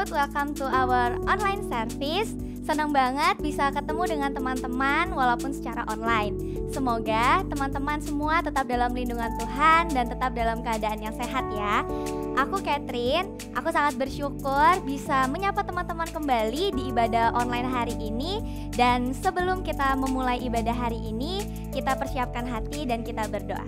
Food, welcome to our online service. Senang banget bisa ketemu dengan teman-teman walaupun secara online. Semoga teman-teman semua tetap dalam lindungan Tuhan dan tetap dalam keadaan yang sehat ya. Aku Catherine, aku sangat bersyukur bisa menyapa teman-teman kembali di ibadah online hari ini. Dan sebelum kita memulai ibadah hari ini, kita persiapkan hati dan kita berdoa.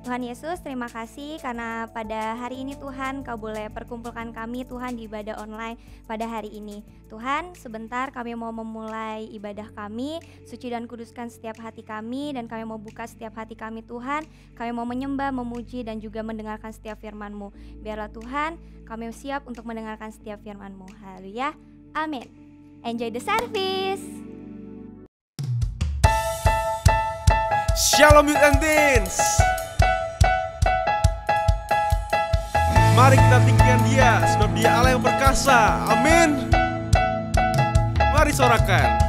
Tuhan Yesus, terima kasih karena pada hari ini Tuhan Kau boleh perkumpulkan kami Tuhan di ibadah online pada hari ini. Tuhan, sebentar kami mau memulai ibadah kami, suci dan kuduskan setiap hati kami, dan kami mau buka setiap hati kami Tuhan. Kami mau menyembah, memuji dan juga mendengarkan setiap firman-Mu. Biarlah Tuhan, kami siap untuk mendengarkan setiap firman-Mu. Haleluya, amin. Enjoy the service. Shalom Youth and Teens. Mari kita tinggikan Dia, sebab Dia Allah yang perkasa. Amin. Mari sorakan.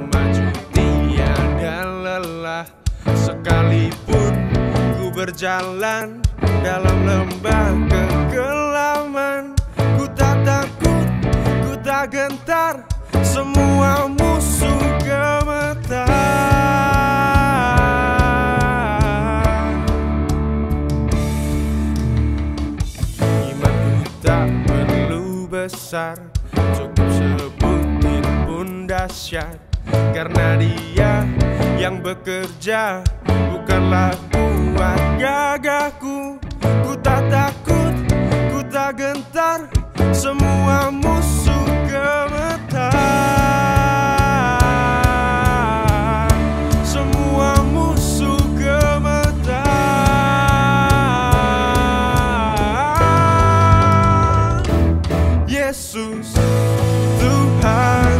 Maju tiada lelah, sekalipun ku berjalan dalam lembah kekelaman. Ku tak takut, ku tak gentar, semua musuh gemetar. Imanku tak perlu besar, cukup sebutir pun dahsyat. Karena Dia yang bekerja, bukanlah kuat gagahku. Ku tak takut, ku tak gentar, semua musuh gemetar. Semua musuh gemetar. Yesus Tuhan,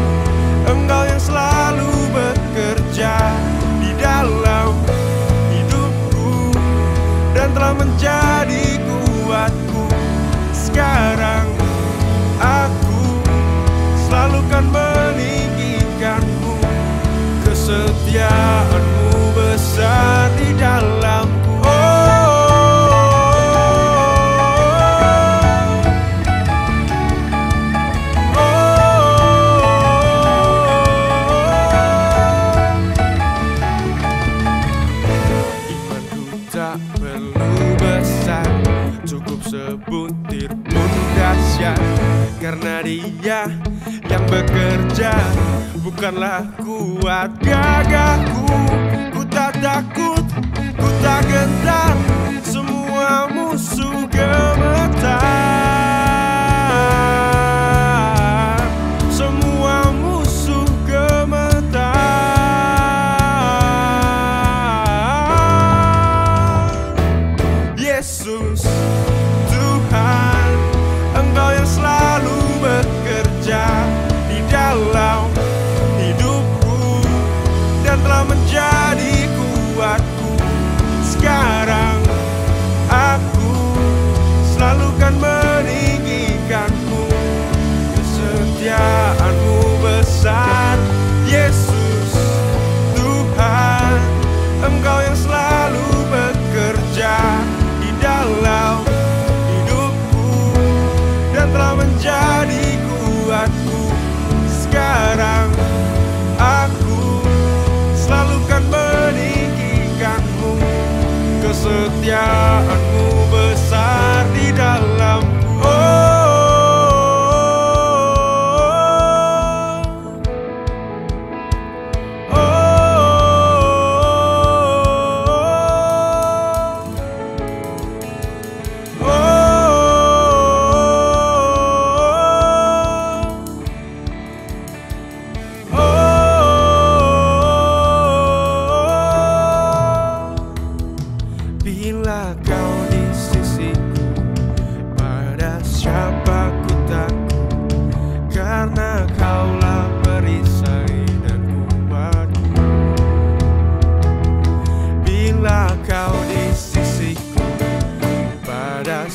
Engkau yang selalu bekerja di dalam hidupku dan telah menjadi kuatku. Sekarang aku selalu kan meninggikanmu, kesetiaan-Mu besar di dalamku. Sebutir pun dahsyat, karena Dia yang bekerja, bukanlah kuat gagahku. Ku tak takut, ku tak gentar, semua musuh gemetar. Semua musuh gemetar. Yesus Tuhan, Engkau yang selalu bekerja di dalam hidupku dan telah menjadi kuatku. Sekarang aku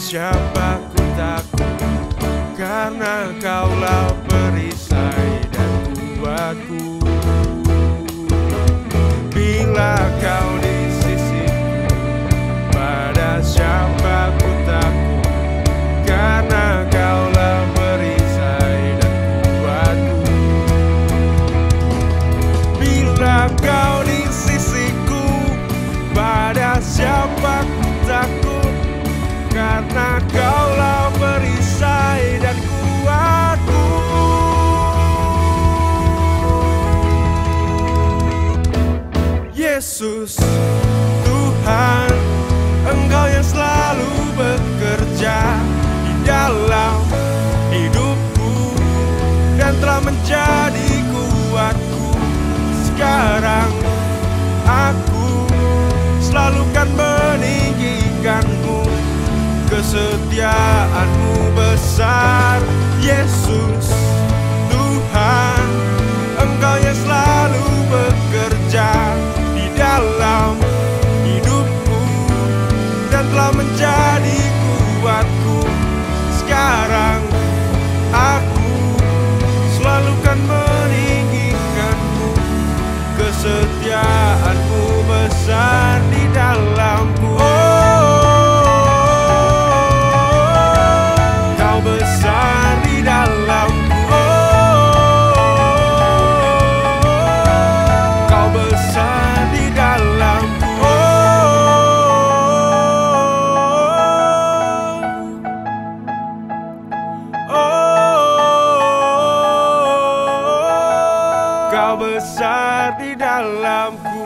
siapa ku takut, karena Kaulah perisai dan kuatku. Bila Kau di sisiku, pada siapa ku takut, karena Kaulah perisai dan kuatku. Bila Kau di sisiku, pada siapa ku takut, karena Kaulah perisai dan kuatku. Yesus, Tuhan, Engkau yang selalu bekerja di dalam hidupku dan telah menjadi kuatku. Sekarang aku selalu kan meninggikanmu, kesetiaan-Mu besar. Yesus, Tuhan, Engkau yang selalu bekerja di dalam hidupku dan telah menjadi kuatku. Sekarang aku selalu kan meninggikanmu, kesetiaan-Mu besar di dalamku. Kau besar di dalamku. Kau besar di dalamku. Kau besar di dalamku.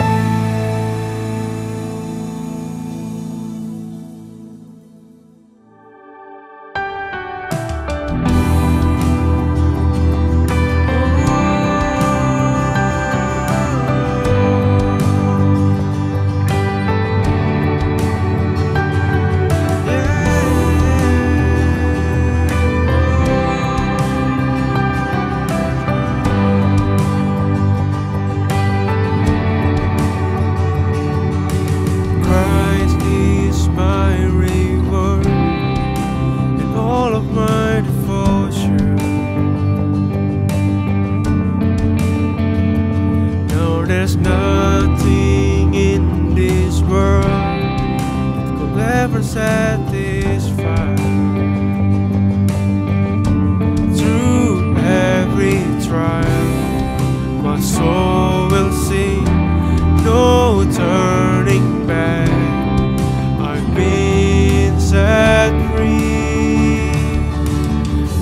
There's nothing in this world that could ever satisfy. Through every trial, my soul will sing, no turning back. I've been set free.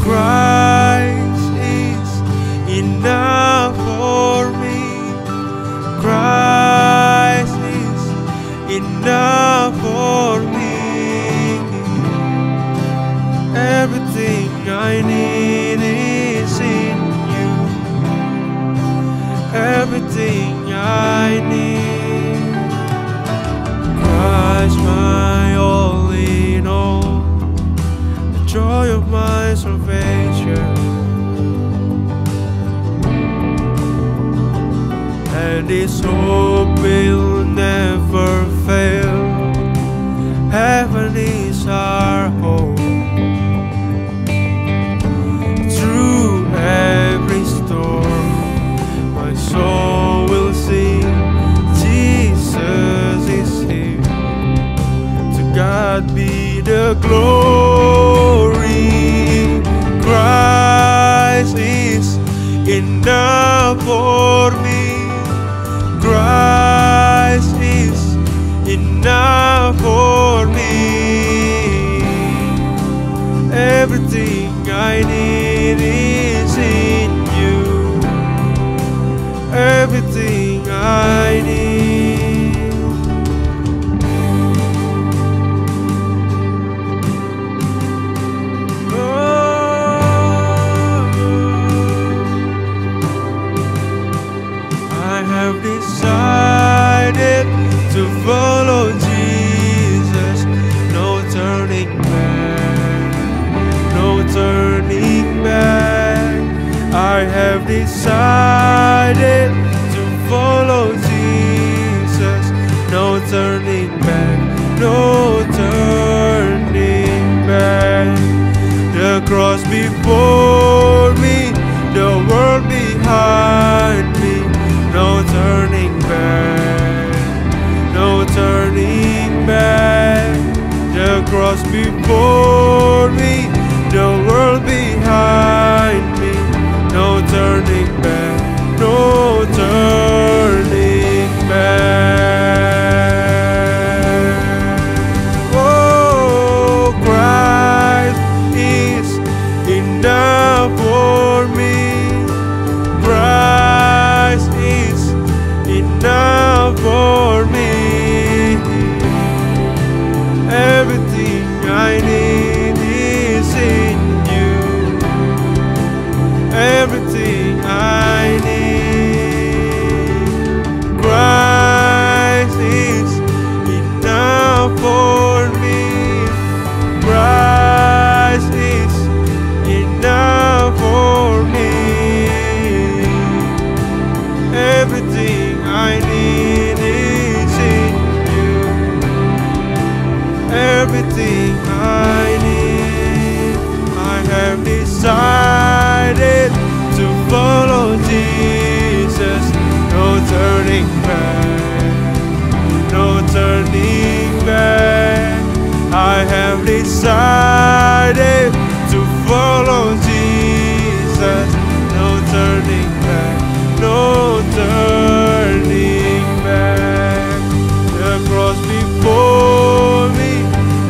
Christ is enough for me. Christ is enough for me. Everything I need is in you. Everything I need. Christ, my all in all, the joy of my salvation. And His hope will never fail. Heaven is our home. Through every storm, my soul will sing, Jesus is here. To God be the glory. Christ is enough for me. Christ is enough for me. Everything I need is in you. Everything I need. I have decided to follow Jesus. No turning back, no turning back. I have decided to follow Jesus. No turning back, no turning back. cross before me, the world behind me. No turning back, no turning back. The cross before me, the world behind me. No turning back, no turning back. Oh, Christ is enough for me. Christ is enough for me. Everything I need is in you. Everything I need. Christ is enough for me. Christ is enough for me. Everything I need is in you. Everything I need. I have decided to follow Jesus. No turning back, no turning back. I have decided to follow Jesus. No turning back, no turning back. The cross before me,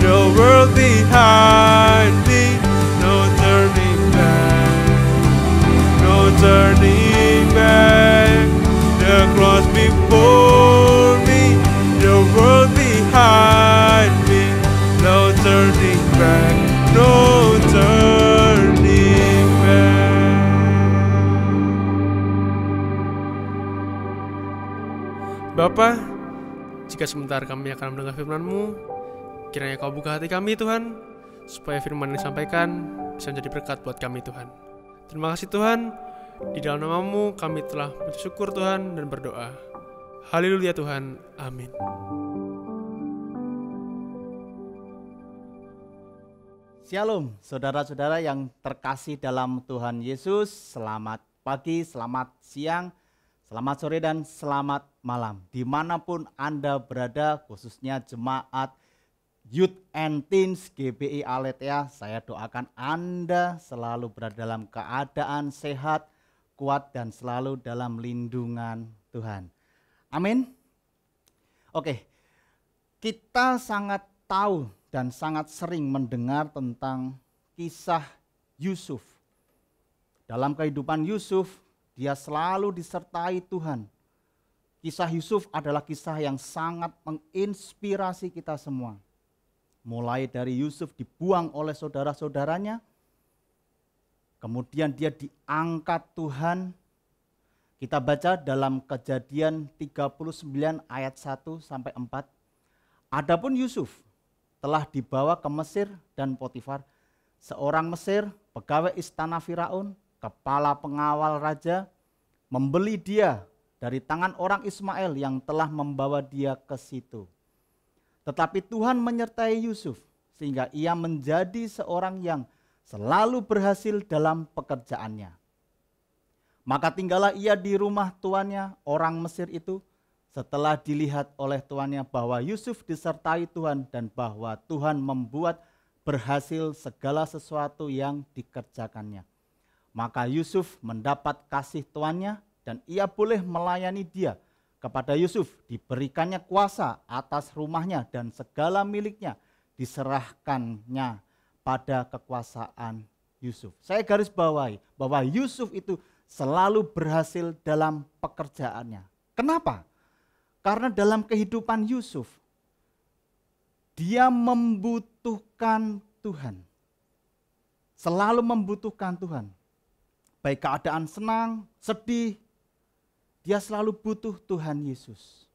the world behind me. No turning back, no turning back. The cross before me, the world behind me. No turning back, no turning back. Bapa, jika sebentar kami akan mendengar firman-Mu, kiranya Kau buka hati kami Tuhan, supaya firman yang disampaikan bisa menjadi berkat buat kami Tuhan. Terima kasih Tuhan, di dalam nama-Mu kami telah bersyukur Tuhan dan berdoa. Haleluya Tuhan, amin. Shalom, saudara-saudara yang terkasih dalam Tuhan Yesus. Selamat pagi, selamat siang, selamat sore, dan selamat malam. Dimanapun Anda berada, khususnya jemaat Youth and Teens GBI Aletheia, saya doakan Anda selalu berada dalam keadaan sehat, kuat, dan selalu dalam lindungan Tuhan. Amin. Oke, kita sangat tahu dan sangat sering mendengar tentang kisah Yusuf. Dalam kehidupan Yusuf, dia selalu disertai Tuhan. Kisah Yusuf adalah kisah yang sangat menginspirasi kita semua. Mulai dari Yusuf dibuang oleh saudara-saudaranya, kemudian dia diangkat Tuhan. Kita baca dalam Kejadian 39 ayat 1 sampai 4. Adapun Yusuf telah dibawa ke Mesir, dan Potifar, seorang Mesir, pegawai istana Firaun, kepala pengawal raja, membeli dia dari tangan orang Ismail yang telah membawa dia ke situ. Tetapi Tuhan menyertai Yusuf sehingga ia menjadi seorang yang selalu berhasil dalam pekerjaannya. Maka tinggallah ia di rumah tuannya, orang Mesir itu, setelah dilihat oleh tuannya bahwa Yusuf disertai Tuhan dan bahwa Tuhan membuat berhasil segala sesuatu yang dikerjakannya. Maka Yusuf mendapat kasih tuannya dan ia boleh melayani dia. Kepada Yusuf diberikannya kuasa atas rumahnya dan segala miliknya diserahkannya pada kekuasaan Yusuf. Saya garis bawahi bahwa Yusuf itu selalu berhasil dalam pekerjaannya. Kenapa? Karena dalam kehidupan Yusuf, dia membutuhkan Tuhan. Selalu membutuhkan Tuhan. Baik keadaan senang, sedih, dia selalu butuh Tuhan Yesus.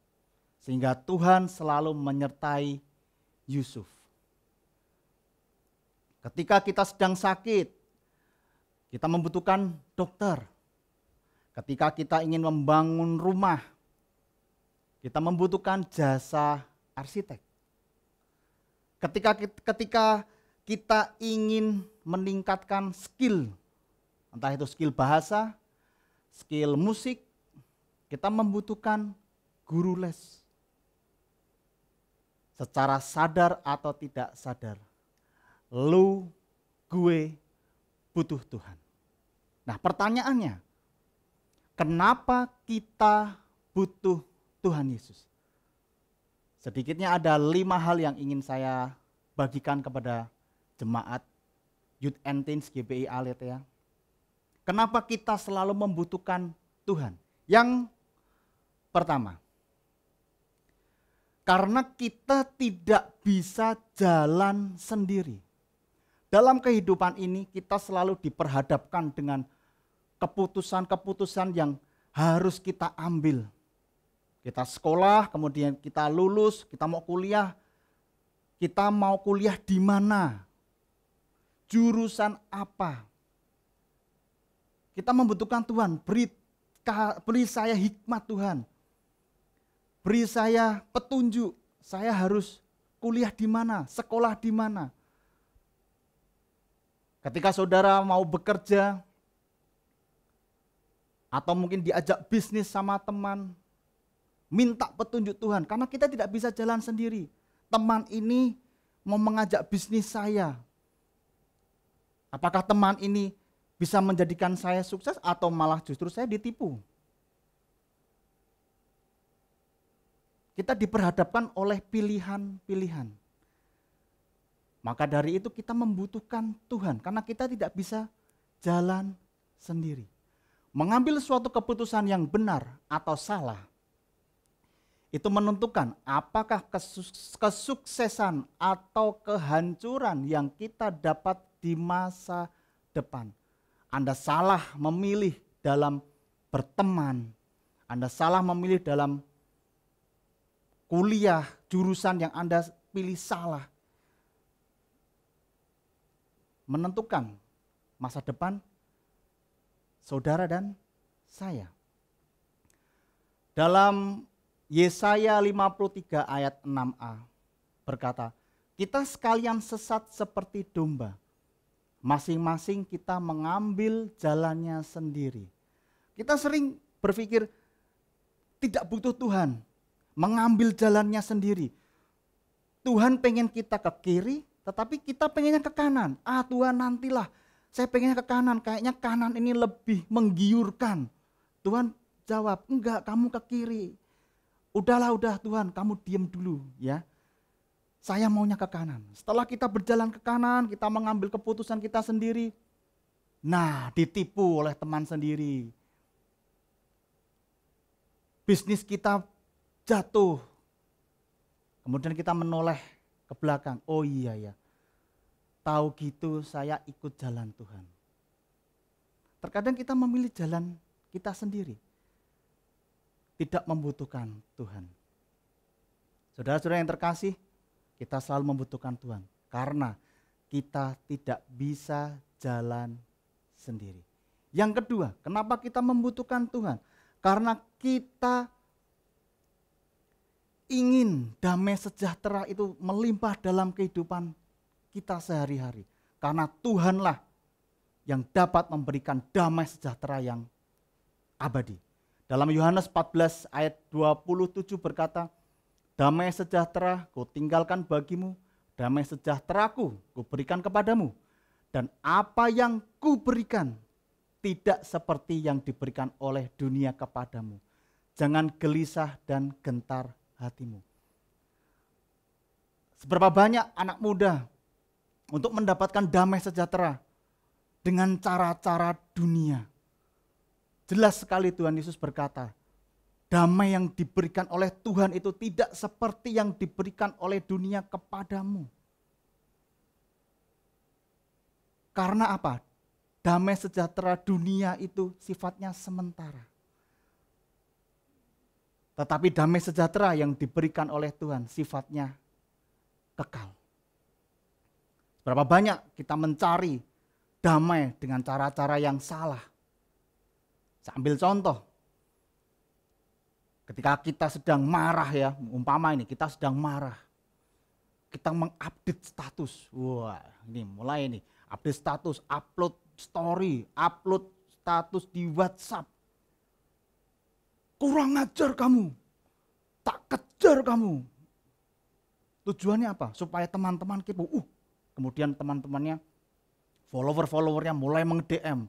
Sehingga Tuhan selalu menyertai Yusuf. Ketika kita sedang sakit, kita membutuhkan dokter. Ketika kita ingin membangun rumah, kita membutuhkan jasa arsitek. Ketika kita ingin meningkatkan skill, entah itu skill bahasa, skill musik, kita membutuhkan guru les. Secara sadar atau tidak sadar, lu, gue butuh Tuhan. Nah, pertanyaannya, kenapa kita butuh Tuhan Yesus? Sedikitnya ada 5 hal yang ingin saya bagikan kepada jemaat Youth and Teens GPI Aletheia. Kenapa kita selalu membutuhkan Tuhan? Yang pertama, karena kita tidak bisa jalan sendiri. Dalam kehidupan ini kita selalu diperhadapkan dengan keputusan-keputusan yang harus kita ambil. Kita sekolah, kemudian kita lulus, kita mau kuliah. Kita mau kuliah di mana? Jurusan apa? Kita membutuhkan Tuhan, beri saya hikmat Tuhan. Beri saya petunjuk, saya harus kuliah di mana, sekolah di mana. Ketika saudara mau bekerja, atau mungkin diajak bisnis sama teman, minta petunjuk Tuhan, karena kita tidak bisa jalan sendiri. Teman ini mau mengajak bisnis saya. Apakah teman ini bisa menjadikan saya sukses atau malah justru saya ditipu? Kita diperhadapkan oleh pilihan-pilihan. Maka dari itu kita membutuhkan Tuhan karena kita tidak bisa jalan sendiri. Mengambil suatu keputusan yang benar atau salah itu menentukan apakah kesuksesan atau kehancuran yang kita dapat di masa depan. Anda salah memilih dalam berteman, Anda salah memilih dalam kuliah, jurusan yang Anda pilih salah, menentukan masa depan saudara dan saya. Dalam Yesaya 53 ayat 6a berkata, kita sekalian sesat seperti domba, masing-masing kita mengambil jalannya sendiri. Kita sering berpikir tidak butuh Tuhan, mengambil jalannya sendiri. Tuhan pengen kita ke kiri, tetapi kita pengennya ke kanan. Tuhan nantilah, saya pengennya ke kanan, kayaknya kanan ini lebih menggiurkan. Tuhan jawab, enggak, kamu ke kiri. Udah Tuhan, kamu diam dulu ya. Saya maunya ke kanan. Setelah kita berjalan ke kanan, kita mengambil keputusan kita sendiri. Nah, ditipu oleh teman sendiri. Bisnis kita jatuh. Kemudian kita menoleh ke belakang. Oh iya ya. Tahu gitu saya ikut jalan Tuhan. Terkadang kita memilih jalan kita sendiri. Tidak membutuhkan Tuhan. Saudara-saudara yang terkasih, kita selalu membutuhkan Tuhan. Karena kita tidak bisa jalan sendiri. Yang kedua, kenapa kita membutuhkan Tuhan? Karena kita ingin damai sejahtera itu melimpah dalam kehidupan kita sehari-hari. Karena Tuhanlah yang dapat memberikan damai sejahtera yang abadi. Dalam Yohanes 14 ayat 27 berkata, damai sejahtera ku tinggalkan bagimu, damai sejahteraku ku berikan kepadamu. Dan apa yang ku berikan tidak seperti yang diberikan oleh dunia kepadamu. Jangan gelisah dan gentar hatimu. Seberapa banyak anak muda untuk mendapatkan damai sejahtera dengan cara-cara dunia. Jelas sekali Tuhan Yesus berkata, damai yang diberikan oleh Tuhan itu tidak seperti yang diberikan oleh dunia kepadamu. Karena apa? Damai sejahtera dunia itu sifatnya sementara. Tetapi damai sejahtera yang diberikan oleh Tuhan sifatnya kekal. Berapa banyak kita mencari damai dengan cara-cara yang salah. Saya ambil contoh. Ketika kita sedang marah ya, umpama ini kita sedang marah. Kita mengupdate status. Wah, ini mulai nih Update status, upload story, upload status di WhatsApp. Kurang ajar kamu, tak kejar kamu. Tujuannya apa? Supaya teman-teman kepo. Kemudian teman-temannya, follower-followernya mulai meng-DM.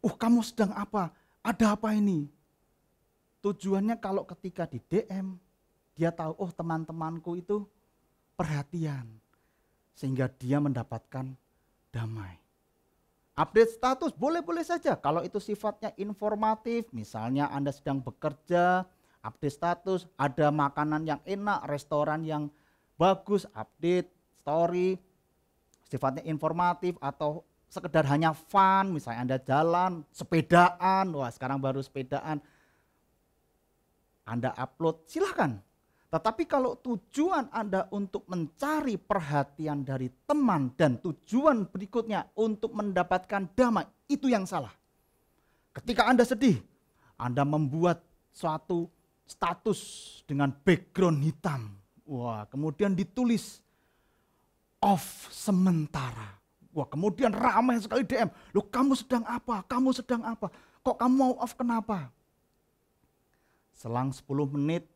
Kamu sedang apa? Ada apa ini? Tujuannya kalau ketika di DM, dia tahu, teman-temanku itu perhatian. Sehingga dia mendapatkan damai. Update status boleh-boleh saja kalau itu sifatnya informatif, misalnya Anda sedang bekerja, update status, ada makanan yang enak, restoran yang bagus, update story, sifatnya informatif atau sekedar hanya fun, misalnya Anda jalan, sepedaan, sekarang baru sepedaan, Anda upload, silahkan. Tetapi kalau tujuan Anda untuk mencari perhatian dari teman dan tujuan berikutnya untuk mendapatkan damai, itu yang salah. Ketika Anda sedih, Anda membuat suatu status dengan background hitam. Kemudian ditulis off sementara. Kemudian ramai sekali DM. Loh, kamu sedang apa? Kamu sedang apa? Kok kamu mau off, kenapa? Selang 10 menit,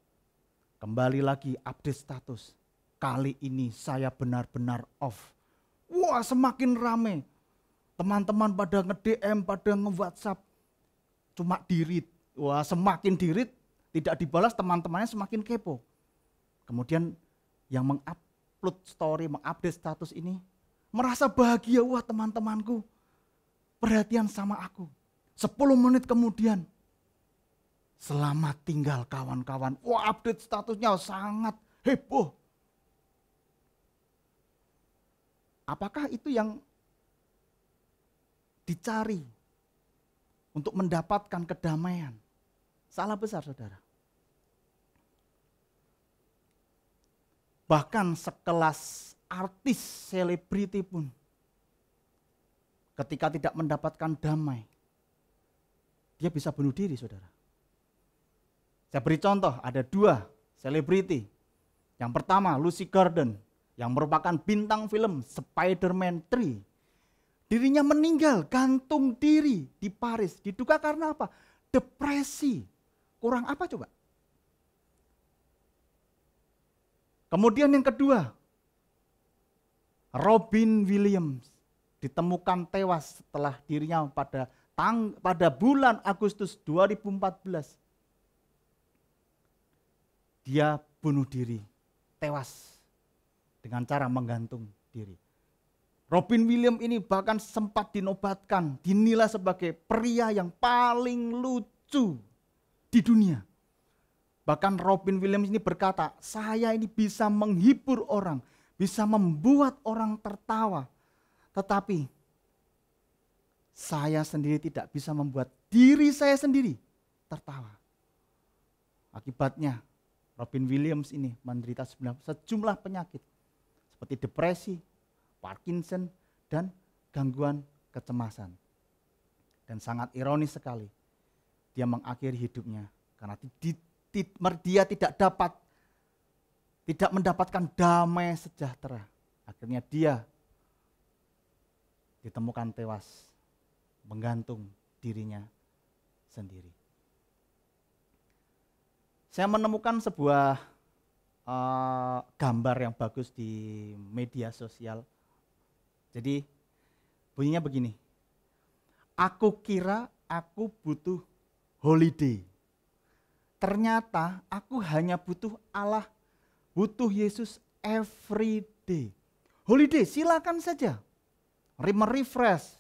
kembali lagi update status. Kali ini saya benar-benar off. Semakin rame. Teman-teman pada nge-DM, pada nge-WhatsApp. Cuma di-read. Semakin di-read, tidak dibalas, teman-temannya semakin kepo. Kemudian yang meng-upload story, meng-update status ini, merasa bahagia, teman-temanku perhatian sama aku. 10 menit kemudian, selamat tinggal kawan-kawan. Update statusnya sangat heboh. Apakah itu yang dicari untuk mendapatkan kedamaian? Salah besar, saudara. Bahkan sekelas artis selebriti pun ketika tidak mendapatkan damai, dia bisa bunuh diri, saudara. Saya beri contoh, ada 2 selebriti. Yang pertama, Lucy Gordon, yang merupakan bintang film Spider-Man 3. Dirinya meninggal, gantung diri di Paris. Diduga karena apa? Depresi. Kurang apa coba? Kemudian yang kedua, Robin Williams ditemukan tewas setelah dirinya pada bulan Agustus 2014. Dia bunuh diri, tewas dengan cara menggantung diri. Robin Williams ini bahkan sempat dinobatkan, dinilai sebagai pria yang paling lucu di dunia. Bahkan Robin Williams ini berkata, saya ini bisa menghibur orang, bisa membuat orang tertawa. Tetapi saya sendiri tidak bisa membuat diri saya sendiri tertawa. Akibatnya Robin Williams ini menderita sejumlah penyakit seperti depresi, Parkinson, dan gangguan kecemasan. Dan sangat ironis sekali, dia mengakhiri hidupnya karena dia tidak mendapatkan damai sejahtera. Akhirnya dia ditemukan tewas, menggantung dirinya sendiri. Saya menemukan sebuah gambar yang bagus di media sosial. Jadi bunyinya begini. Aku kira aku butuh holiday. Ternyata aku hanya butuh Allah, butuh Yesus every day. Holiday silakan saja. Refresh.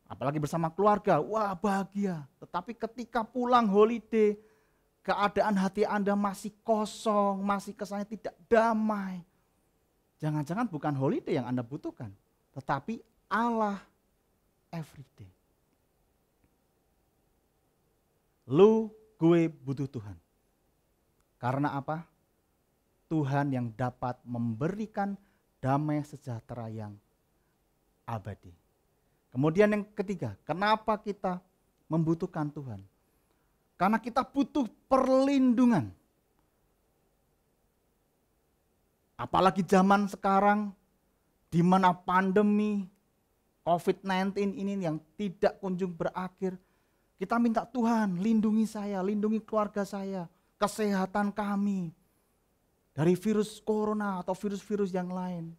Apalagi bersama keluarga, bahagia. Tetapi ketika pulang holiday, keadaan hati Anda masih kosong, masih kesannya tidak damai. Jangan-jangan bukan holiday yang Anda butuhkan, tetapi Allah everyday. Gue butuh Tuhan. Karena apa? Tuhan yang dapat memberikan damai sejahtera yang abadi. Kemudian yang ketiga, kenapa kita membutuhkan Tuhan? Karena kita butuh perlindungan. Apalagi zaman sekarang di mana pandemi COVID-19 ini yang tidak kunjung berakhir, kita minta Tuhan lindungi saya, lindungi keluarga saya, kesehatan kami dari virus corona atau virus-virus yang lain.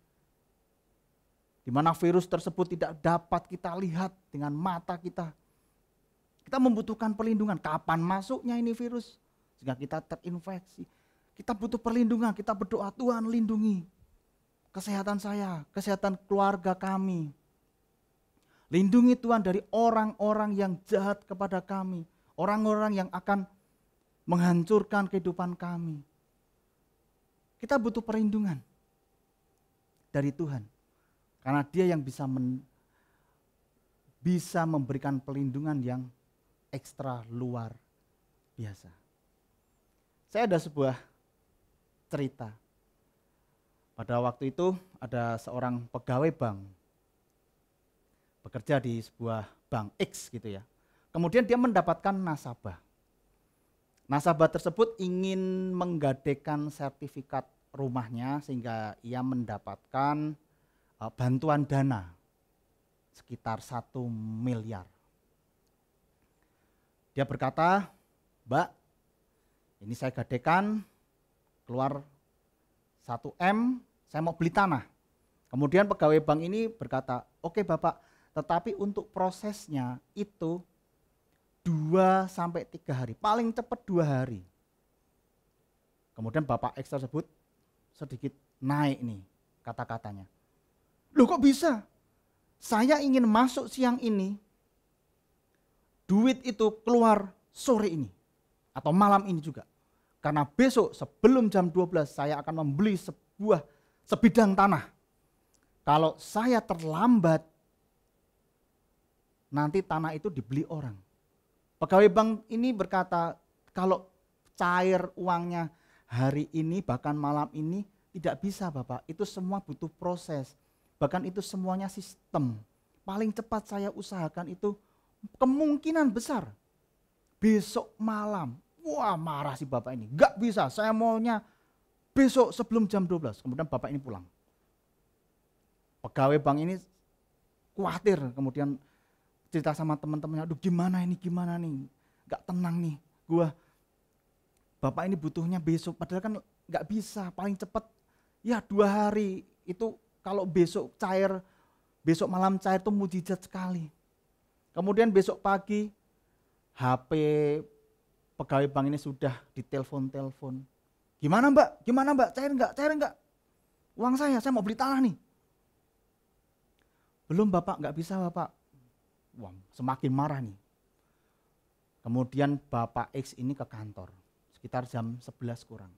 Di mana virus tersebut tidak dapat kita lihat dengan mata kita. Kita membutuhkan perlindungan. Kapan masuknya ini virus? Sehingga kita terinfeksi. Kita butuh perlindungan, kita berdoa, Tuhan lindungi kesehatan saya, kesehatan keluarga kami. Lindungi Tuhan dari orang-orang yang jahat kepada kami. Orang-orang yang akan menghancurkan kehidupan kami. Kita butuh perlindungan dari Tuhan. Karena Dia yang bisa memberikan perlindungan yang ekstra luar biasa. Saya ada sebuah cerita. Pada waktu itu ada seorang pegawai bank bekerja di sebuah bank X gitu ya. Kemudian dia mendapatkan nasabah. Nasabah tersebut ingin menggadaikan sertifikat rumahnya sehingga ia mendapatkan bantuan dana sekitar 1 miliar. Dia berkata, Mbak, ini saya gadaikan keluar 1 M, saya mau beli tanah. Kemudian pegawai bank ini berkata, oke Bapak, tetapi untuk prosesnya itu 2 sampai 3 hari, paling cepat 2 hari. Kemudian Bapak X tersebut sedikit naik nih kata-katanya. Loh kok bisa? Saya ingin masuk siang ini, duit itu keluar sore ini atau malam ini juga. Karena besok sebelum jam 12 saya akan membeli sebidang tanah. Kalau saya terlambat, nanti tanah itu dibeli orang. Pegawai bank ini berkata, kalau cair uangnya hari ini bahkan malam ini tidak bisa Bapak. Itu semua butuh proses. Bahkan itu semuanya sistem. Paling cepat saya usahakan itu kemungkinan besar besok malam. Wah, marah si bapak ini. Enggak bisa, saya maunya besok sebelum jam 12. Kemudian bapak ini pulang. Pegawai bank ini khawatir, kemudian cerita sama teman-temannya, aduh gimana nih, enggak tenang nih gua. Bapak ini butuhnya besok, padahal kan enggak bisa, paling cepat ya 2 hari. Itu kalau besok cair, besok malam cair itu mujizat sekali. Kemudian besok pagi HP pegawai bank ini sudah ditelepon. Gimana mbak, cair enggak? Uang saya mau beli tanah nih. Belum bapak, enggak bisa bapak. Wah, semakin marah nih. Kemudian bapak X ini ke kantor, sekitar jam 11 kurang.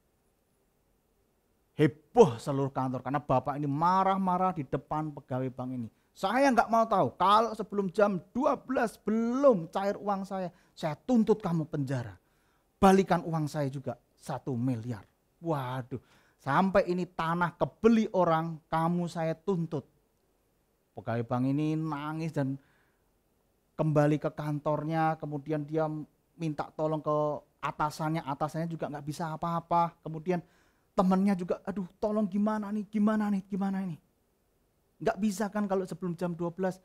Heboh seluruh kantor karena bapak ini marah-marah di depan pegawai bank ini. Saya enggak mau tahu, kalau sebelum jam 12 belum cair uang saya tuntut kamu penjara. Balikan uang saya juga 1 miliar. Waduh, sampai ini tanah kebeli orang, kamu saya tuntut. Pegawai bank ini nangis dan kembali ke kantornya, kemudian dia minta tolong ke atasannya juga enggak bisa apa-apa. Kemudian temannya juga, aduh tolong gimana nih. Enggak bisa kan kalau sebelum jam 12.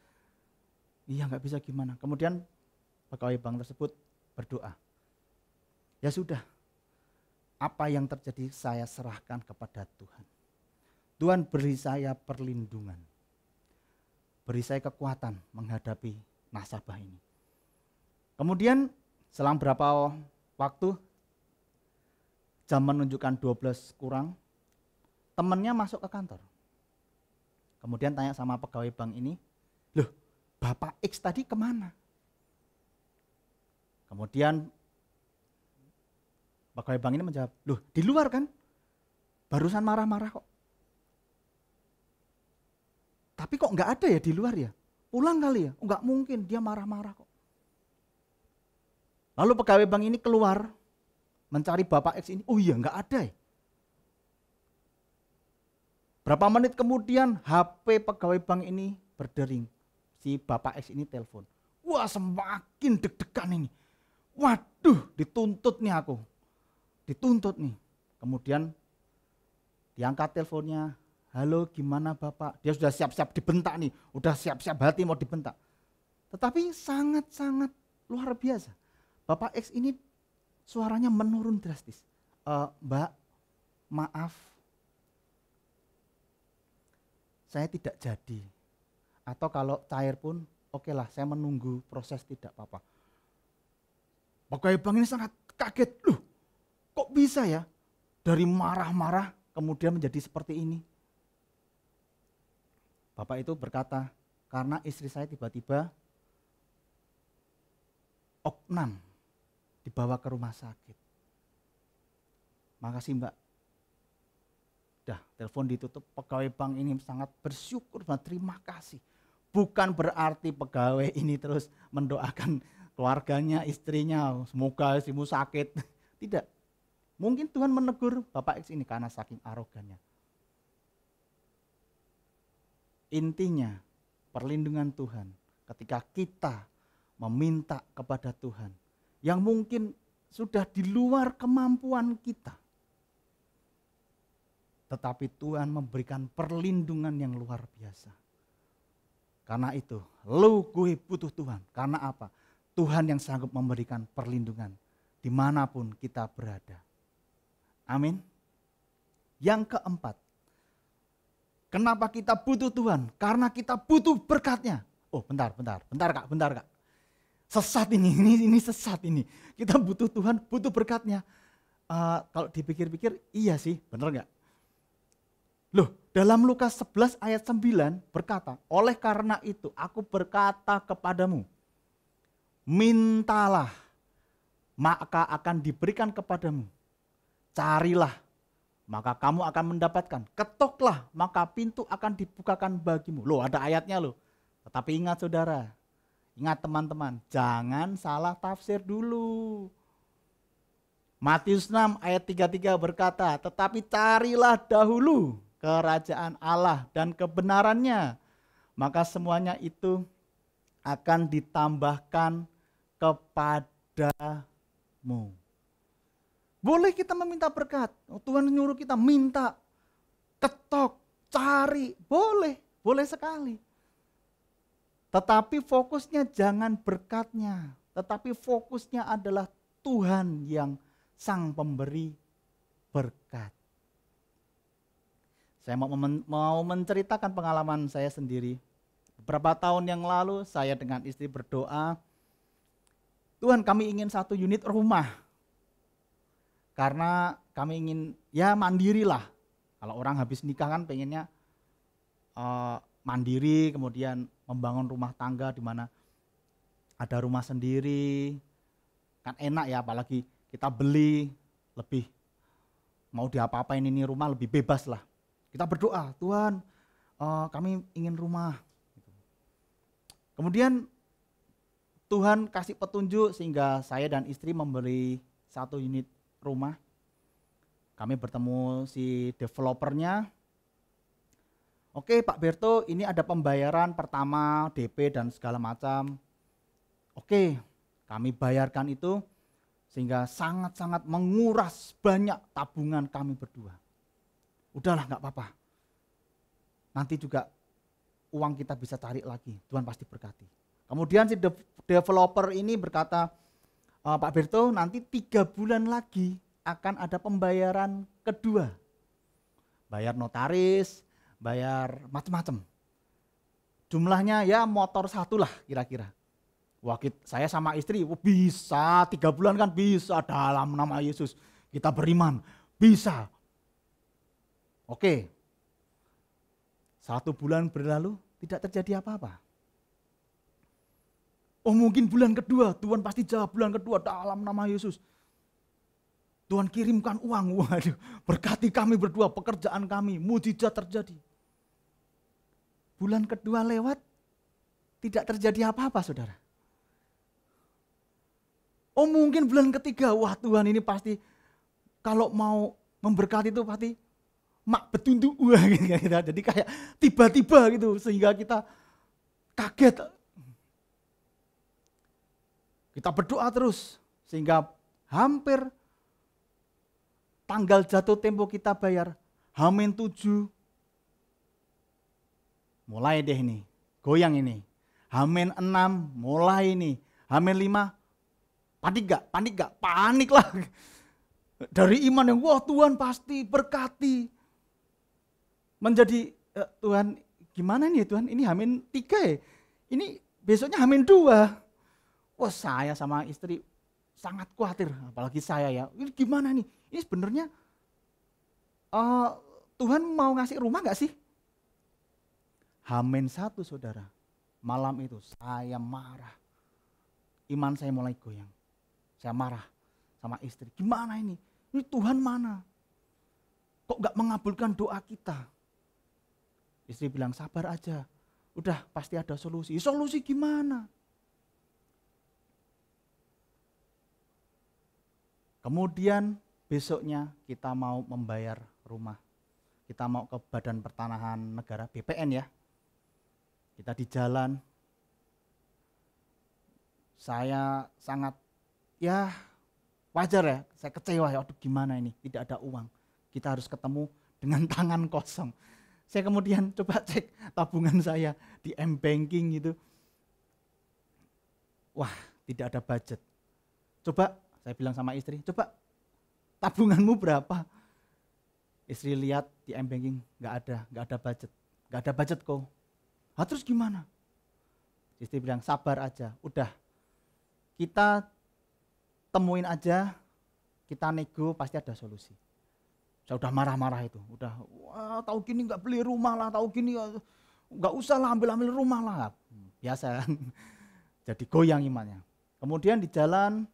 Iya enggak bisa gimana. Kemudian pegawai bank tersebut berdoa. Ya sudah, apa yang terjadi saya serahkan kepada Tuhan. Tuhan beri saya perlindungan. Beri saya kekuatan menghadapi nasabah ini. Kemudian selang berapa waktu, jam menunjukkan 12 kurang, temannya masuk ke kantor. Kemudian tanya sama pegawai bank ini, loh Bapak X tadi kemana? Kemudian pegawai bank ini menjawab, loh di luar kan, barusan marah-marah kok. Tapi kok enggak ada ya di luar ya? Pulang kali ya? Enggak mungkin, dia marah-marah kok. Lalu pegawai bank ini keluar, mencari Bapak X ini, oh iya enggak ada ya? Berapa menit kemudian HP pegawai bank ini berdering. Si Bapak X ini telepon. Wah semakin deg-degan ini. Waduh dituntut nih aku. Dituntut nih. Kemudian diangkat teleponnya. halo gimana Bapak? Dia sudah siap-siap dibentak nih, udah siap-siap hati mau dibentak. Tetapi sangat-sangat luar biasa. Bapak X ini suaranya menurun drastis. Mbak, maaf, saya tidak jadi. Atau kalau cair pun, oke lah, saya menunggu proses, tidak apa-apa. Pegawai bank ini sangat kaget, loh kok bisa ya dari marah-marah kemudian menjadi seperti ini. Bapak itu berkata, karena istri saya tiba-tiba opnam, dibawa ke rumah sakit. Makasih Mbak. Dah, telepon ditutup, pegawai bank ini sangat bersyukur dan terima kasih. Bukan berarti pegawai ini terus mendoakan keluarganya, istrinya, semoga istrimu sakit. Tidak. Mungkin Tuhan menegur Bapak X ini karena saking arogannya. Intinya, perlindungan Tuhan ketika kita meminta kepada Tuhan yang mungkin sudah di luar kemampuan kita. Tetapi Tuhan memberikan perlindungan yang luar biasa. Karena itu, gue butuh Tuhan. Karena apa? Tuhan yang sanggup memberikan perlindungan dimanapun kita berada. Amin. Yang keempat, kenapa kita butuh Tuhan? Karena kita butuh berkatnya. Oh bentar kak. Sesat ini sesat ini. Kita butuh Tuhan, butuh berkatnya. Kalau dipikir-pikir, iya sih, benar nggak? Loh, dalam Lukas 11 ayat 9 berkata, oleh karena itu aku berkata kepadamu, mintalah, maka akan diberikan kepadamu. Carilah, maka kamu akan mendapatkan. Ketoklah, maka pintu akan dibukakan bagimu. Loh, ada ayatnya loh. Tetapi ingat saudara, ingat teman-teman, jangan salah tafsir dulu. Matius 6 ayat 33 berkata, tetapi carilah dahulu kerajaan Allah dan kebenarannya, maka semuanya itu akan ditambahkan kepadamu. Boleh kita meminta berkat, Tuhan nyuruh kita minta, ketok, cari, boleh sekali. Tetapi fokusnya jangan berkatnya, tetapi fokusnya adalah Tuhan yang sang pemberi berkat. Saya mau menceritakan pengalaman saya sendiri. Beberapa tahun yang lalu saya dengan istri berdoa, Tuhan kami ingin 1 unit rumah. Karena kami ingin ya mandiri lah. Kalau orang habis nikah kan pengennya mandiri, kemudian membangun rumah tangga di mana ada rumah sendiri. Kan enak ya, apalagi kita beli lebih mau diapa-apain ini rumah lebih bebas lah. Kita berdoa, Tuhan kami ingin rumah. Kemudian Tuhan kasih petunjuk sehingga saya dan istri membeli 1 unit rumah. Kami bertemu si developernya. Oke Pak Berto, ini ada pembayaran pertama, DP dan segala macam. Oke, kami bayarkan itu sehingga sangat-sangat menguras banyak tabungan kami berdua. Udahlah nggak apa-apa. Nanti juga uang kita bisa cari lagi. Tuhan pasti berkati. Kemudian si developer ini berkata, Pak Berto nanti 3 bulan lagi akan ada pembayaran kedua. Bayar notaris, bayar macam-macam. Jumlahnya ya motor 1 lah kira-kira. Wah saya sama istri bisa 3 bulan kan bisa dalam nama Yesus. Kita beriman, bisa. Oke, 1 bulan berlalu tidak terjadi apa-apa. Oh mungkin bulan kedua, Tuhan pasti jawab bulan kedua dalam nama Yesus. Tuhan kirimkan uang, waduh, berkati kami berdua, pekerjaan kami, mujizat terjadi. Bulan kedua lewat, tidak terjadi apa-apa saudara. Oh mungkin bulan ketiga, wah Tuhan ini pasti kalau mau memberkati itu pasti mak betundu uang gitu. Jadi kayak tiba-tiba gitu sehingga kita kaget. Kita berdoa terus sehingga hampir tanggal jatuh tempo kita bayar H-7 mulai deh nih, goyang ini. H-6 mulai nih, H-5 panik gak? Panik lah. Dari iman yang wah Tuhan pasti berkati. Menjadi Tuhan gimana nih Tuhan, ini H-3 ya? Ini besoknya H-2. Wah saya sama istri sangat khawatir, apalagi saya ya. Ini gimana nih? Ini sebenarnya Tuhan mau ngasih rumah gak sih? H-1 saudara, malam itu saya marah. Iman saya mulai goyang. Saya marah sama istri. Gimana ini? Ini Tuhan mana? Kok gak mengabulkan doa kita? Istri bilang sabar aja. Udah pasti ada solusi. Solusi gimana? Kemudian besoknya kita mau membayar rumah. Kita mau ke Badan Pertanahan Negara, BPN ya. Kita di jalan. Saya sangat ya wajar ya, saya kecewa ya, aduh gimana ini, tidak ada uang. Kita harus ketemu dengan tangan kosong. Saya kemudian coba cek tabungan saya di M-Banking gitu. Wah, tidak ada budget. Coba, saya bilang sama istri, coba tabunganmu berapa? Istri lihat di M-Banking, nggak ada budget kok. Nah, terus gimana? Istri bilang sabar aja, udah kita temuin aja, kita nego pasti ada solusi. Saya udah marah-marah itu, udah wah tahu gini nggak beli rumah lah, tahu gini nggak usah lah ambil rumah lah, biasa. Jadi goyang imannya. Kemudian di jalan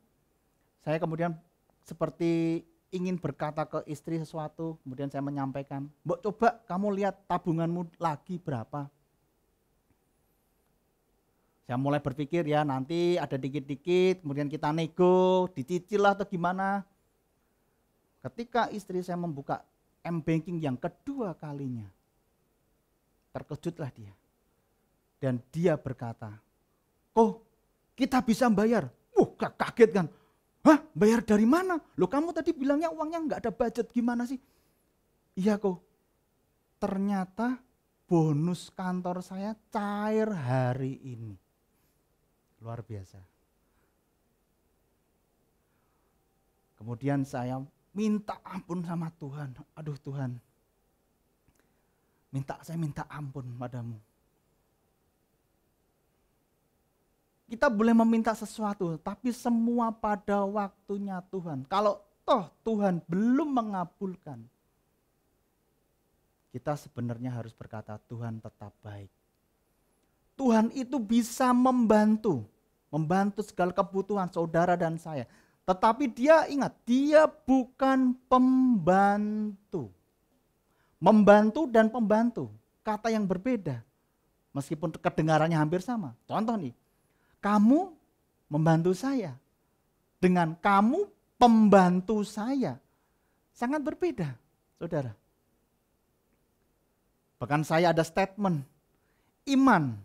saya kemudian seperti ingin berkata ke istri sesuatu, kemudian saya menyampaikan, Mbok coba kamu lihat tabunganmu lagi berapa. Saya mulai berpikir ya nanti ada dikit-dikit, kemudian kita nego, dicicil lah atau gimana. Ketika istri saya membuka M-Banking yang kedua kalinya, terkejutlah dia. Dan dia berkata, kok kita bisa bayar? Kaget kan. Hah, bayar dari mana? Loh kamu tadi bilangnya uangnya nggak ada budget, gimana sih? Iya kok, ternyata bonus kantor saya cair hari ini. Luar biasa. Kemudian saya minta ampun sama Tuhan. Aduh Tuhan, saya minta ampun padamu. Kita boleh meminta sesuatu, tapi semua pada waktunya Tuhan. Kalau toh Tuhan belum mengabulkan, kita sebenarnya harus berkata Tuhan tetap baik. Tuhan itu bisa membantu segala kebutuhan saudara dan saya. Tetapi dia ingat, dia bukan pembantu. Membantu dan pembantu, kata yang berbeda. Meskipun kedengarannya hampir sama. Contoh nih, kamu membantu saya dengan kamu pembantu saya. Sangat berbeda, saudara. Bahkan saya ada statement, iman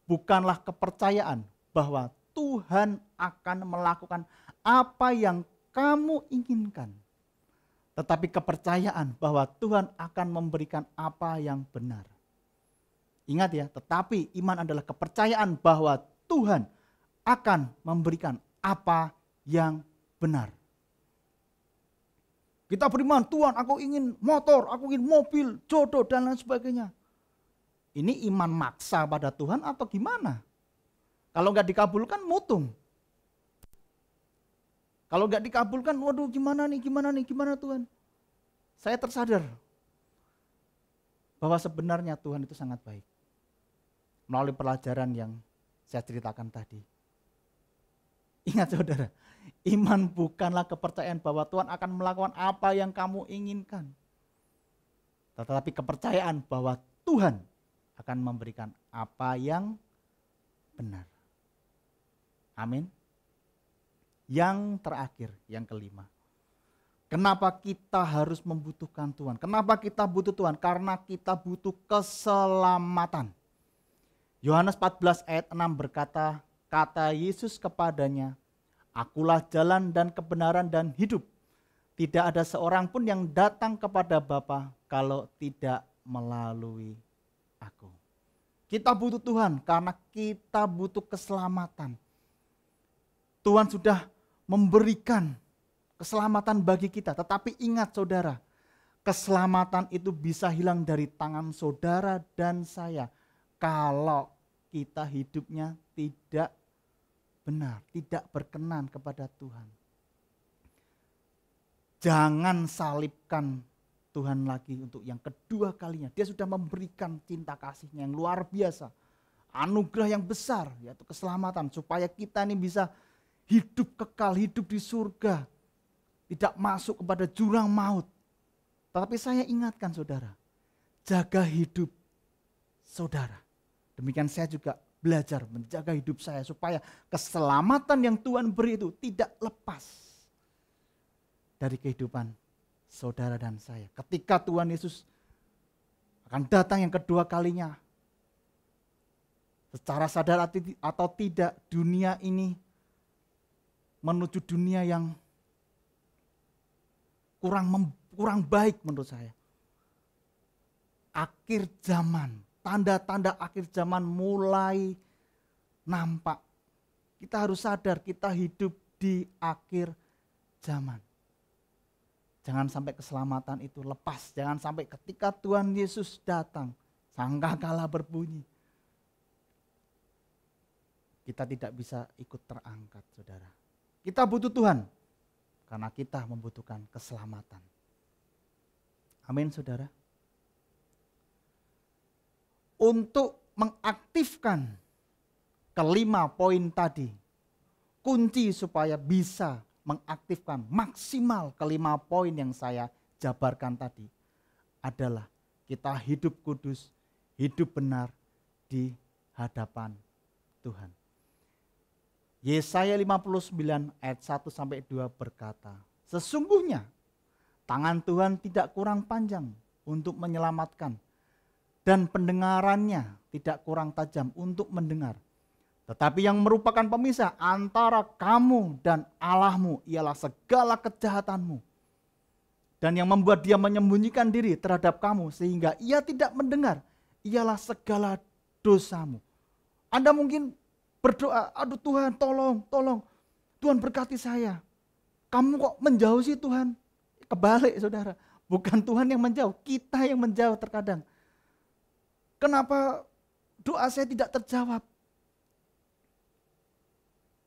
bukanlah kepercayaan bahwa Tuhan akan melakukan apa yang kamu inginkan. Tetapi kepercayaan bahwa Tuhan akan memberikan apa yang benar. Ingat ya, tetapi iman adalah kepercayaan bahwa Tuhan akan memberikan apa yang benar. Kita beriman, Tuhan aku ingin motor, aku ingin mobil, jodoh dan lain sebagainya. Ini iman maksa pada Tuhan atau gimana? Kalau nggak dikabulkan mutung. Kalau nggak dikabulkan, waduh gimana Tuhan? Saya tersadar bahwa sebenarnya Tuhan itu sangat baik. Melalui pelajaran yang saya ceritakan tadi. Ingat saudara, iman bukanlah kepercayaan bahwa Tuhan akan melakukan apa yang kamu inginkan. Tetapi kepercayaan bahwa Tuhan akan memberikan apa yang benar. Amin. Yang terakhir, yang kelima. Kenapa kita harus membutuhkan Tuhan? Kenapa kita butuh Tuhan? Karena kita butuh keselamatan. Yohanes 14 ayat 6 berkata, kata Yesus kepadanya, akulah jalan dan kebenaran dan hidup. Tidak ada seorang pun yang datang kepada Bapa kalau tidak melalui aku. Kita butuh Tuhan karena kita butuh keselamatan. Tuhan sudah memberikan keselamatan bagi kita. Tetapi ingat saudara, keselamatan itu bisa hilang dari tangan saudara dan saya kalau kita hidupnya tidak benar, tidak berkenan kepada Tuhan. Jangan salibkan Tuhan lagi untuk yang kedua kalinya. Dia sudah memberikan cinta kasihnya yang luar biasa. Anugerah yang besar, yaitu keselamatan. Supaya kita ini bisa hidup kekal, hidup di surga. Tidak masuk kepada jurang maut. Tetapi saya ingatkan saudara, jaga hidup saudara. Demikian saya juga belajar menjaga hidup saya. Supaya keselamatan yang Tuhan beri itu tidak lepas dari kehidupan saudara dan saya. Ketika Tuhan Yesus akan datang yang kedua kalinya, secara sadar atau tidak, dunia ini menuju dunia yang kurang baik menurut saya. Akhir zaman, tanda-tanda akhir zaman mulai nampak. Kita harus sadar kita hidup di akhir zaman. Jangan sampai keselamatan itu lepas. Jangan sampai ketika Tuhan Yesus datang, sangkakala berbunyi, kita tidak bisa ikut terangkat, saudara. Kita butuh Tuhan karena kita membutuhkan keselamatan. Amin, saudara. Untuk mengaktifkan kelima poin tadi, kunci supaya bisa mengaktifkan maksimal kelima poin yang saya jabarkan tadi adalah kita hidup kudus, hidup benar di hadapan Tuhan. Yesaya 59 ayat 1 sampai 2 berkata, sesungguhnya tangan Tuhan tidak kurang panjang untuk menyelamatkan dan pendengarannya tidak kurang tajam untuk mendengar. Tetapi yang merupakan pemisah antara kamu dan Allahmu ialah segala kejahatanmu. Dan yang membuat dia menyembunyikan diri terhadap kamu sehingga ia tidak mendengar ialah segala dosamu. Anda mungkin berdoa, aduh Tuhan tolong. Tuhan berkati saya. Kamu kok menjauh sih Tuhan? Kebalik saudara. Bukan Tuhan yang menjauh, kita yang menjauh terkadang. Kenapa doa saya tidak terjawab?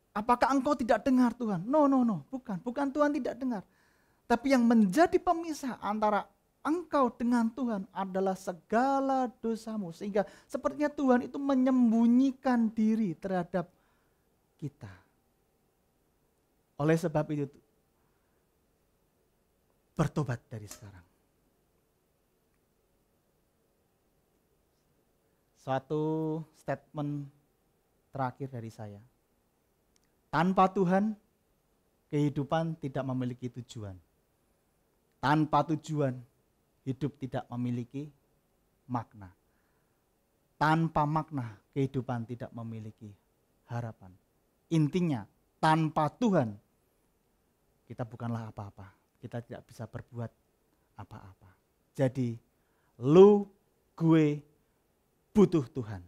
Apakah engkau tidak dengar Tuhan? No, bukan Tuhan tidak dengar. Tapi yang menjadi pemisah antara engkau dengan Tuhan adalah segala dosamu. Sehingga sepertinya Tuhan itu menyembunyikan diri terhadap kita. Oleh sebab itu, bertobat dari sekarang. Suatu statement terakhir dari saya. Tanpa Tuhan, kehidupan tidak memiliki tujuan. Tanpa tujuan, hidup tidak memiliki makna. Tanpa makna, kehidupan tidak memiliki harapan. Intinya, tanpa Tuhan, kita bukanlah apa-apa. Kita tidak bisa berbuat apa-apa. Jadi, lu, gue, butuh Tuhan.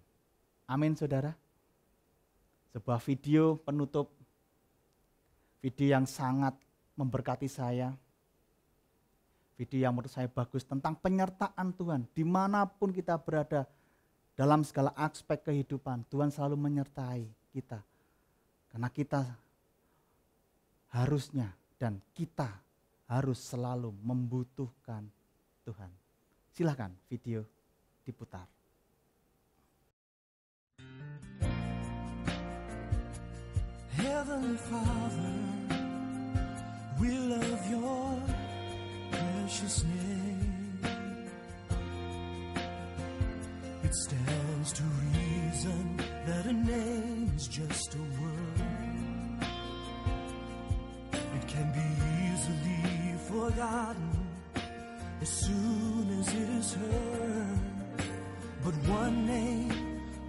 Amin, saudara. Sebuah video penutup, video yang sangat memberkati saya, video yang menurut saya bagus tentang penyertaan Tuhan. Dimanapun kita berada dalam segala aspek kehidupan, Tuhan selalu menyertai kita. Karena kita harusnya dan kita harus selalu membutuhkan Tuhan. Silakan video diputar. Heavenly Father, we love your precious name. It stands to reason that a name is just a word. It can be easily forgotten as soon as it is heard. But one name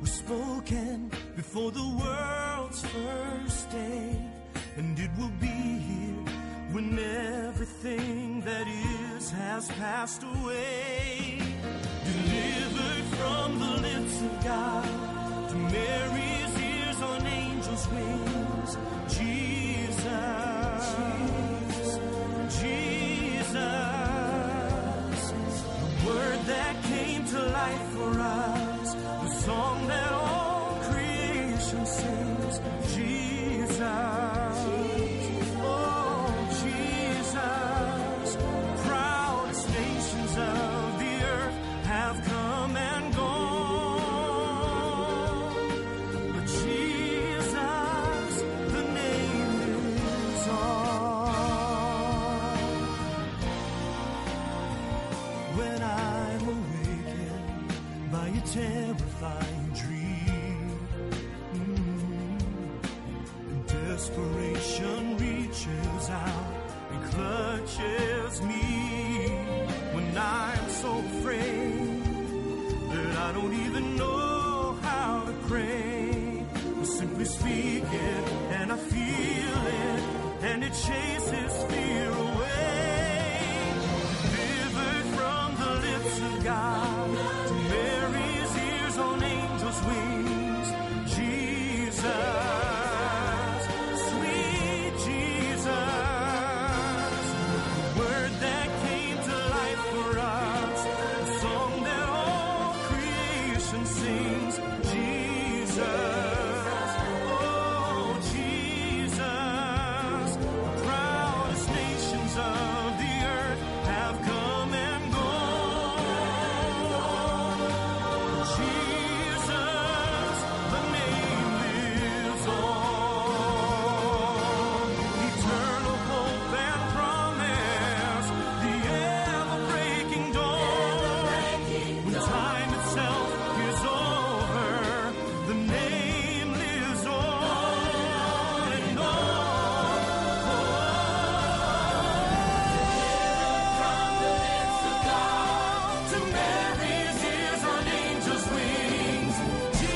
was spoken before the world's first day, and it will be here when everything that is sins has passed away. Delivered from the lips of God, to Mary's ears on angels' wings. Jesus, Jesus, the word that came to life for us, the song that all creation sings. Jesus, oh Jesus, proudest nations of the earth have come and gone, but Jesus, the name lives on. When I'm awakened by a terrifying dream, and desperation reaches out and clutches me, when I'm so afraid that I don't even know how to pray, I simply speak it and I feel it, and it chases fear away. Delivered from the lips of God, to Mary's ears on angels' wings. Jesus, sweet Jesus, the word that came to life for us, the song that all creation sings. Jesus, oh Jesus, the proudest nations of the earth have come and gone. Jesus, the name lives on. Eternal hope and promise, the ever-breaking dawn. When time itself is over, the name lives on and on. To Mary's ears on angels' wings. Jesus,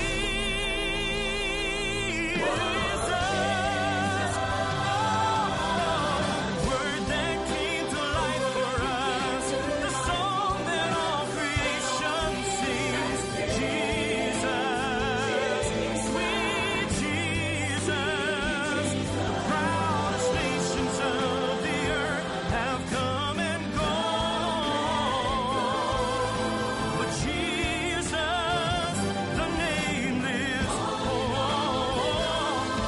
word that came to life for us, the song that all creation sings. Jesus, sweet Jesus, the proudest nations of the earth have come and gone, but Jesus, the name lives on.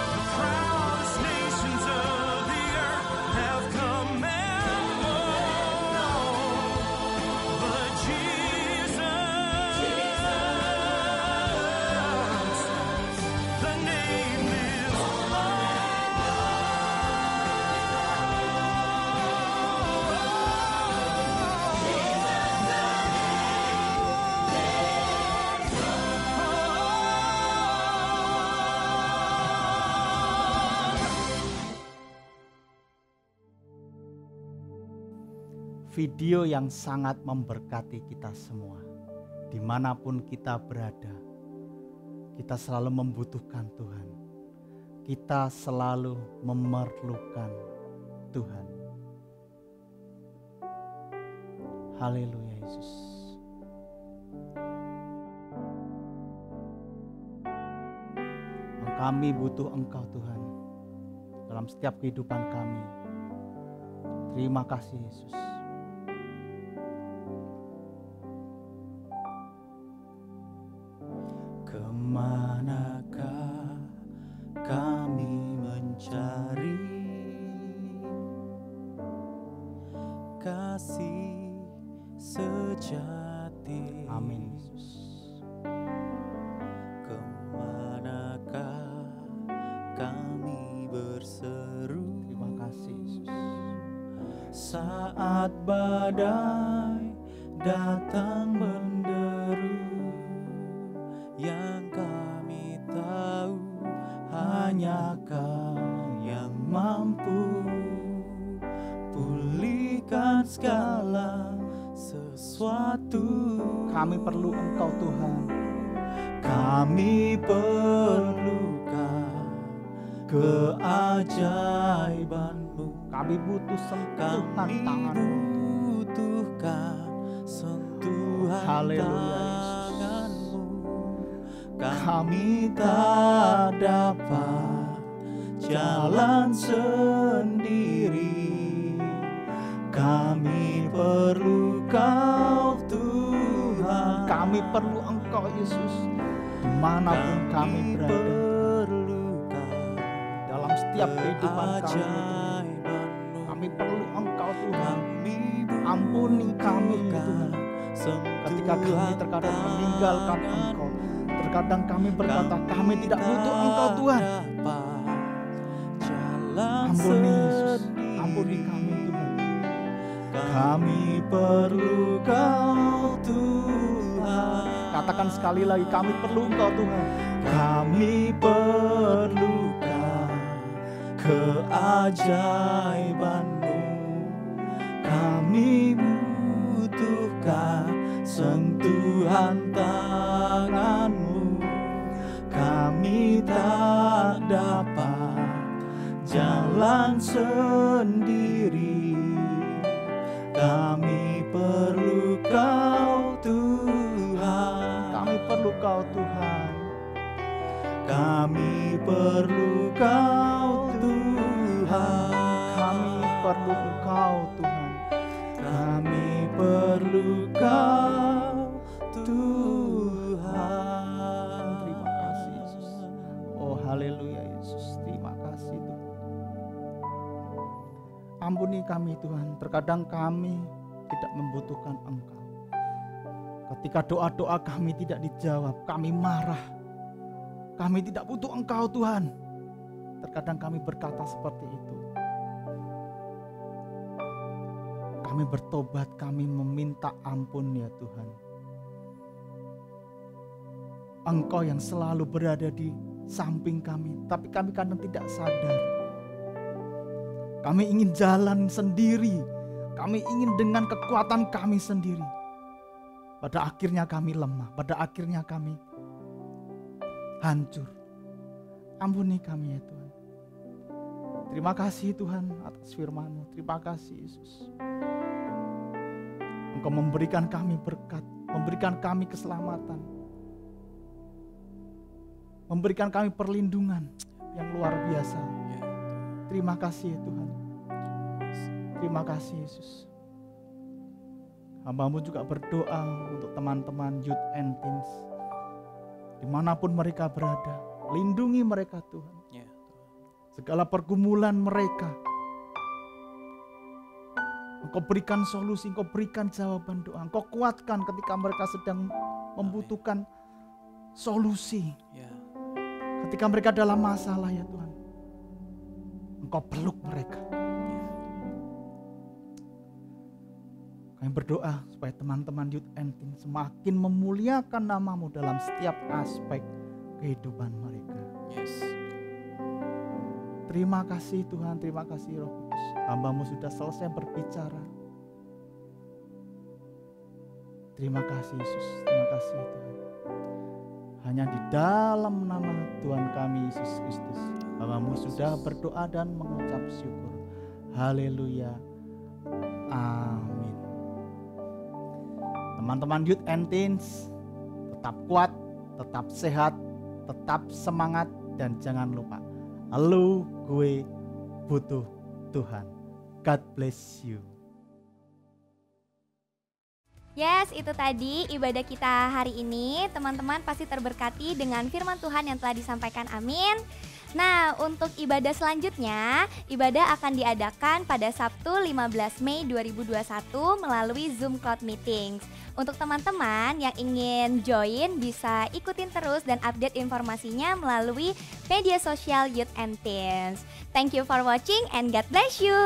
The proudest nations of the earth have come and gone, but Jesus, the name lives Video yang sangat memberkati kita semua. Dimanapun kita berada, kita selalu membutuhkan Tuhan. Kita selalu memerlukan Tuhan. Haleluya Yesus. Kami butuh Engkau Tuhan dalam setiap kehidupan kami. Terima kasih Yesus. Kemanakah kami mencari kasih sejati? Amin Yesus. Kemanakah kami berseru? Terima kasih Yesus. Saat badai datang menderu, yang kami tahu hanya Kau yang mampu pulihkan segala sesuatu. Kami perlu Engkau Tuhan. Kami perlukan keajaiban-Mu. Kami butuh sentuhan Kami tangan-Mu. butuh Haleluya, Yesus. tanganmu, kami tak dapat jalan sendiri. Kami perlu Kau Tuhan, Kami perlu Engkau Yesus, dimanapun kami berada, perlu Kau dalam setiap kehidupan kami. keajaiban-Mu. Kami perlu Engkau Tuhan. Kami Ampuni kami Tuhan, sentuhan ketika kami terkadang meninggalkan Engkau. Terkadang kami berkata kami tidak butuh Engkau Tuhan. Ampuni Yesus, ampuni kami Tuhan. Kami perlu Kau Tuhan. Katakan sekali lagi, kami perlu Engkau Tuhan. Kami perlu Kau, keajaiban-Mu. Kami butuhkan sentuhan tangan-Mu. Kami tak dapat jalan sendiri. Kami perlu Kau Tuhan. Kami perlu Kau Tuhan. Kami perlu Kau Tuhan. Kami perlu Engkau Tuhan. Kami perlu Kau Tuhan. Terima kasih Yesus. Oh haleluya Yesus, terima kasih Tuhan. Ampuni kami Tuhan, terkadang kami tidak membutuhkan Engkau. Ketika doa-doa kami tidak dijawab, kami marah. Kami tidak butuh Engkau Tuhan. Terkadang kami berkata seperti itu. Kami bertobat, kami meminta ampun ya Tuhan. Engkau yang selalu berada di samping kami, tapi kami kadang tidak sadar. Kami ingin jalan sendiri, kami ingin dengan kekuatan kami sendiri. Pada akhirnya kami lemah, pada akhirnya kami hancur. Ampuni kami ya Tuhan. Terima kasih Tuhan atas firman-Mu. Terima kasih Yesus. Engkau memberikan kami berkat, memberikan kami keselamatan, memberikan kami perlindungan yang luar biasa. Terima kasih ya Tuhan. Terima kasih Yesus. Hamba-Mu juga berdoa untuk teman-teman youth and teens, dimanapun mereka berada, lindungi mereka Tuhan. Segala pergumulan mereka, Engkau berikan solusi, Engkau berikan jawaban doa, Engkau kuatkan ketika mereka sedang membutuhkan solusi. Ketika mereka dalam masalah ya Tuhan, Engkau peluk mereka. Kami berdoa supaya teman-teman youth and teen semakin memuliakan nama-Mu dalam setiap aspek kehidupan mereka. Terima kasih Tuhan, terima kasih Roh Kudus. Hamba-Mu sudah selesai berbicara. Terima kasih Yesus, terima kasih Tuhan. Hanya di dalam nama Tuhan kami Yesus Kristus, Hamba-Mu sudah berdoa dan mengucap syukur. Haleluya, amin. Teman-teman youth and teens, tetap kuat, tetap sehat, tetap semangat, dan jangan lupa, lu gue butuh Tuhan. God bless you. Yes, itu tadi ibadah kita hari ini. Teman-teman pasti terberkati dengan firman Tuhan yang telah disampaikan. Amin. Nah, untuk ibadah selanjutnya, ibadah akan diadakan pada Sabtu 15 Mei 2021 melalui Zoom Cloud Meetings. Untuk teman-teman yang ingin join, bisa ikutin terus dan update informasinya melalui media sosial Youth and Teens. Thank you for watching and God bless you.